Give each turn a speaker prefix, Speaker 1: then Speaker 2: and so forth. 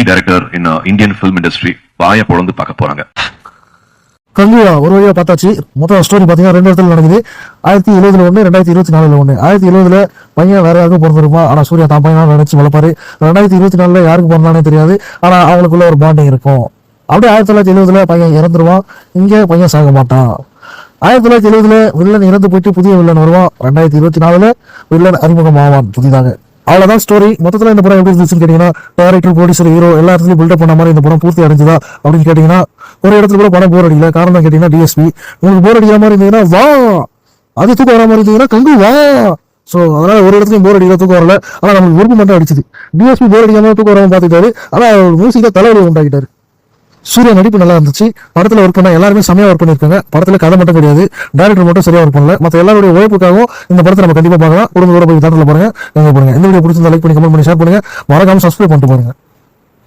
Speaker 1: Director in Indian film industry வாயை பொழந்து பார்க்க போறாங்க.
Speaker 2: கங்குவா ஒரு வழியா பார்த்தாச்சு. மொத்தம் ஸ்டோரி பாத்தீங்கன்னா 2 இடத்துல நடக்குது. 1970 ஒண்ணு, 2024 ஒண்ணு. 1970 பையன் வேற யாருக்கும் பிறந்திருப்பான். ஆனா சூர்யா தான் பையன் நினைச்சு வளர்ப்பாரு. 2024 யாருக்கு பிறந்தானே தெரியாது. ஆனா அவங்களுக்குள்ள ஒரு பாண்டிங் இருக்கும். அப்படியே 1970 பையன் இறந்துருவான். இங்க பையன் சாக மாட்டான். 1970 வில்லன் இறந்து போயிட்டு புதிய வில்லன் வருவான். 2024 வில்லன் அறிமுகம் ஆவான் புதிதாக. அவ்வளவுதான் ஸ்டோரி. மொத்தத்துல இந்த படம் எப்படி இருந்துச்சுன்னு கேட்டீங்கன்னா, டைரக்டர், ப்ரொடியூசர், ஹீரோ எல்லா இடத்துலயும் பில்டப் பண்ண மாதிரி இந்த படம் பூர்த்தி அடைஞ்சுதா அப்படின்னு கேட்டீங்கன்னா, ஒரு இடத்துல கூட படம் போர் அடிக்கல. காரணம் கேட்டீங்கன்னா டிஎஸ்பி. உங்களுக்கு போர் அடிக்கிற மாதிரி இருந்தீங்கன்னா வா, அது தூக்கம் வர மாதிரி இருந்தீங்கன்னா கங்கு வா. சோ அதனால ஒரு இடத்துலயும் போர் அடிக்கல, தூக்கம் வரல. ஆனா நமக்கு விருப்பம் மட்டும் அடிச்சுது. டிஎஸ்பி போர் அடிக்காம தூக்கம் வராம பாத்துட்டாரு. ஆனா மியூசிக்கா தலைவலி உண்டாக்கிட்டாரு. சூர்யா நடிப்பு நல்லா இருந்துச்சு. படத்துல ஒர்க் பண்ண எல்லாருமே செமையா ஒர்க் பண்ணிருக்காங்க. படத்துல கதை மட்டும் கிடையாது, டைரக்டர் மட்டும் சரியா ஒர்க் பண்ணல. மத்த எல்லாருடைய உழைப்புக்காகவும் இந்த படத்தை நம்ம கண்டிப்பா பார்க்கலாம். குடும்பத்தோட போய் தேட்டர்ல பாருங்க. இந்த வீடியோ பிடிச்சிருந்தா லைக் பண்ணி, கமெண்ட் பண்ணி, ஷேர் பண்ணுங்க. மறக்காம சப்ஸ்கிரைப் பண்ணிட்டு பாருங்க.